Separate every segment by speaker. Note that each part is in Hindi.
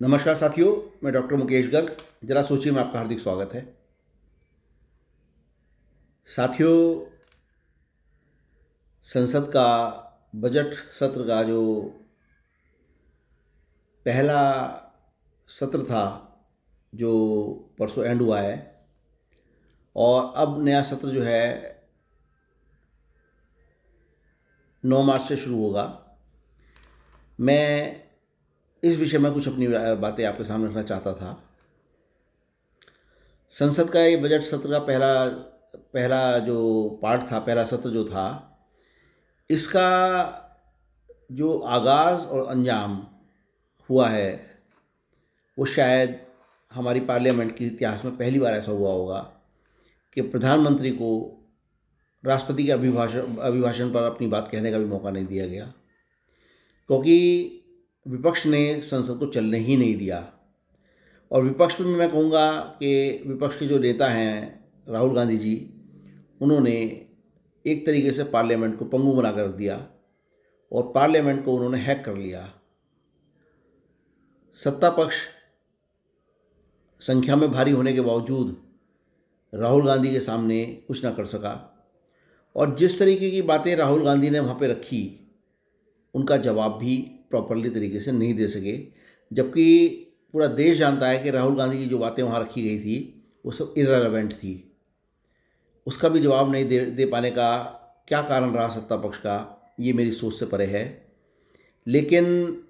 Speaker 1: नमस्कार साथियों, मैं डॉक्टर मुकेश गर्ग। जरा सोचिए में आपका हार्दिक स्वागत है। साथियों, संसद का बजट सत्र का जो पहला सत्र था, जो परसों एंड हुआ है, और अब नया सत्र जो है 9 मार्च से शुरू होगा। मैं इस विषय में कुछ अपनी बातें आपके सामने रखना चाहता था। संसद का ये बजट सत्र का पहला पहला जो पार्ट था, पहला सत्र जो था, इसका जो आगाज़ और अंजाम हुआ है वो शायद हमारी पार्लियामेंट के इतिहास में पहली बार ऐसा हुआ होगा कि प्रधानमंत्री को राष्ट्रपति के अभिभाषण पर अपनी बात कहने का भी मौका नहीं दिया गया, क्योंकि विपक्ष ने संसद को चलने ही नहीं दिया। और विपक्ष में मैं कहूँगा कि विपक्ष के जो नेता हैं राहुल गांधी जी, उन्होंने एक तरीके से पार्लियामेंट को पंगु बना कर दिया और पार्लियामेंट को उन्होंने हैक कर लिया। सत्ता पक्ष संख्या में भारी होने के बावजूद राहुल गांधी के सामने कुछ ना कर सका, और जिस तरीके की बातें राहुल गांधी ने वहाँ पे रखी, उनका जवाब भी प्रॉपरली तरीके से नहीं दे सके। जबकि पूरा देश जानता है कि राहुल गांधी की जो बातें वहाँ रखी गई थी वो सब इररिलेवेंट थी। उसका भी जवाब नहीं दे पाने का क्या कारण रहा सत्ता पक्ष का, ये मेरी सोच से परे है। लेकिन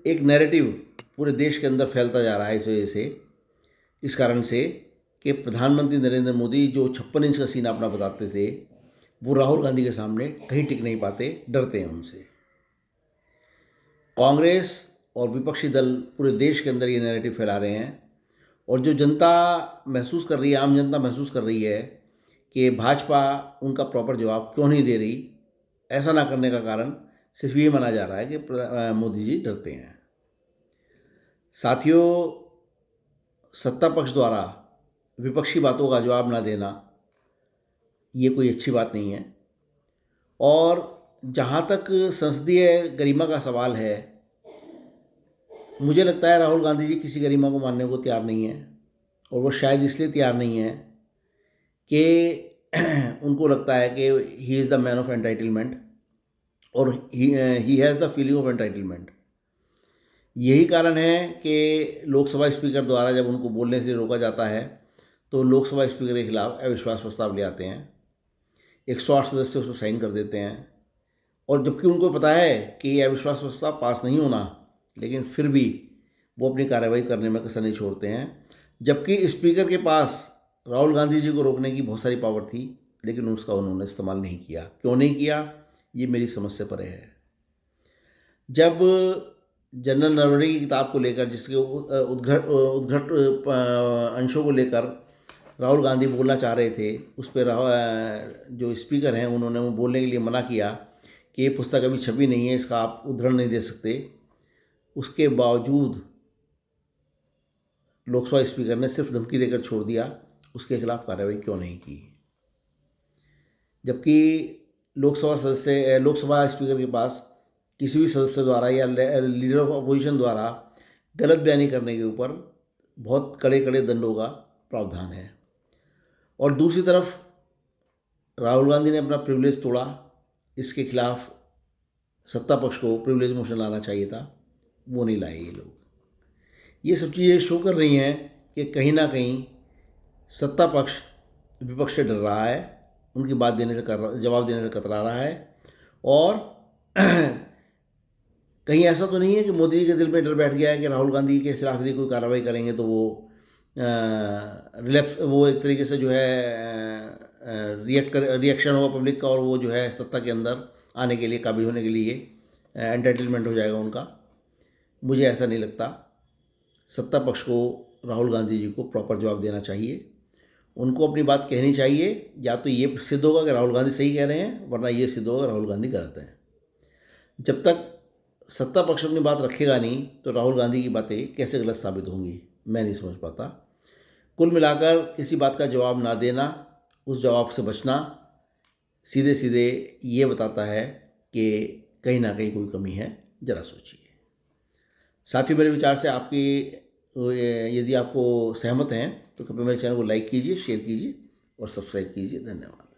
Speaker 1: एक नैरेटिव पूरे देश के अंदर फैलता जा रहा है इस वजह से, इस कारण से कि प्रधानमंत्री नरेंद्र मोदी जो 56 इंच का सीना अपना बताते थे, वो राहुल गांधी के सामने कहीं टिक नहीं पाते, डरते हैं उनसे। कांग्रेस और विपक्षी दल पूरे देश के अंदर ये नैरेटिव फैला रहे हैं, और जो जनता महसूस कर रही है, आम जनता महसूस कर रही है कि भाजपा उनका प्रॉपर जवाब क्यों नहीं दे रही, ऐसा ना करने का कारण सिर्फ ये माना जा रहा है कि मोदी जी डरते हैं। साथियों, सत्ता पक्ष द्वारा विपक्षी बातों का जवाब ना देना ये कोई अच्छी बात नहीं है। और जहाँ तक संसदीय गरिमा का सवाल है, मुझे लगता है राहुल गांधी जी किसी गरिमा को मानने को तैयार नहीं है, और वो शायद इसलिए तैयार नहीं है कि उनको लगता है कि he is the man of entitlement, और he has the feeling of entitlement. यही कारण है कि लोकसभा स्पीकर द्वारा जब उनको बोलने से रोका जाता है तो लोकसभा स्पीकर के खिलाफ अविश्वास प्रस्ताव ले आते हैं, 108 सदस्य उसमें साइन कर देते हैं। और जबकि उनको पता है कि ये अविश्वास प्रस्ताव पास नहीं होना, लेकिन फिर भी वो अपनी कार्रवाई करने में कसर नहीं छोड़ते हैं। जबकि स्पीकर के पास राहुल गांधी जी को रोकने की बहुत सारी पावर थी, लेकिन उसका उन्होंने इस्तेमाल नहीं किया। क्यों नहीं किया, ये मेरी समझ से परे है। जब जनरल नरवणे की किताब को लेकर, जिसके उद्घट उद्घट अंशों को लेकर राहुल गांधी बोलना चाह रहे थे, उस पर जो स्पीकर हैं उन्होंने वो बोलने के लिए मना किया कि ये पुस्तक अभी छपी नहीं है, इसका आप उद्धरण नहीं दे सकते। उसके बावजूद लोकसभा स्पीकर ने सिर्फ धमकी देकर छोड़ दिया, उसके खिलाफ कार्रवाई क्यों नहीं की। जबकि लोकसभा स्पीकर के पास किसी भी सदस्य द्वारा या लीडर ऑफ अपोजिशन द्वारा गलत बयानी करने के ऊपर बहुत कड़े कड़े दंडों का प्रावधान है। और दूसरी तरफ राहुल गांधी ने अपना प्रिविलेज तोड़ा, इसके खिलाफ सत्ता पक्ष को प्रिविलेज मोशन लाना चाहिए था, वो नहीं लाए ये लोग। ये सब चीज़ें शो कर रही हैं कि कहीं ना कहीं सत्ता पक्ष विपक्ष से डर रहा है, उनकी बात देने से जवाब देने से कतरा रहा है। और कहीं ऐसा तो नहीं है कि मोदी जी के दिल में डर बैठ गया है कि राहुल गांधी के खिलाफ यदि कोई कार्रवाई करेंगे तो वो वो एक तरीके से जो है रिएक्शन होगा पब्लिक का, और वो जो है सत्ता के अंदर आने के लिए, काबिज होने के लिए एंटाइटलमेंट हो जाएगा उनका। मुझे ऐसा नहीं लगता। सत्ता पक्ष को राहुल गांधी जी को प्रॉपर जवाब देना चाहिए, उनको अपनी बात कहनी चाहिए। या तो ये सिद्ध होगा कि राहुल गांधी सही कह रहे हैं, वरना ये सिद्ध होगा राहुल गांधी गलत हैं। जब तक सत्ता पक्ष अपनी बात रखेगा नहीं तो राहुल गांधी की बातें कैसे गलत साबित होंगी, मैं नहीं समझ पाता। कुल मिलाकर किसी बात का जवाब ना देना, उस जवाब से बचना सीधे सीधे ये बताता है कि कहीं ना कहीं कोई कमी है। ज़रा सोचिए। साथियों, मेरे विचार से आपकी यदि आपको सहमत हैं तो कृपया मेरे चैनल को लाइक कीजिए, शेयर कीजिए और सब्सक्राइब कीजिए। धन्यवाद।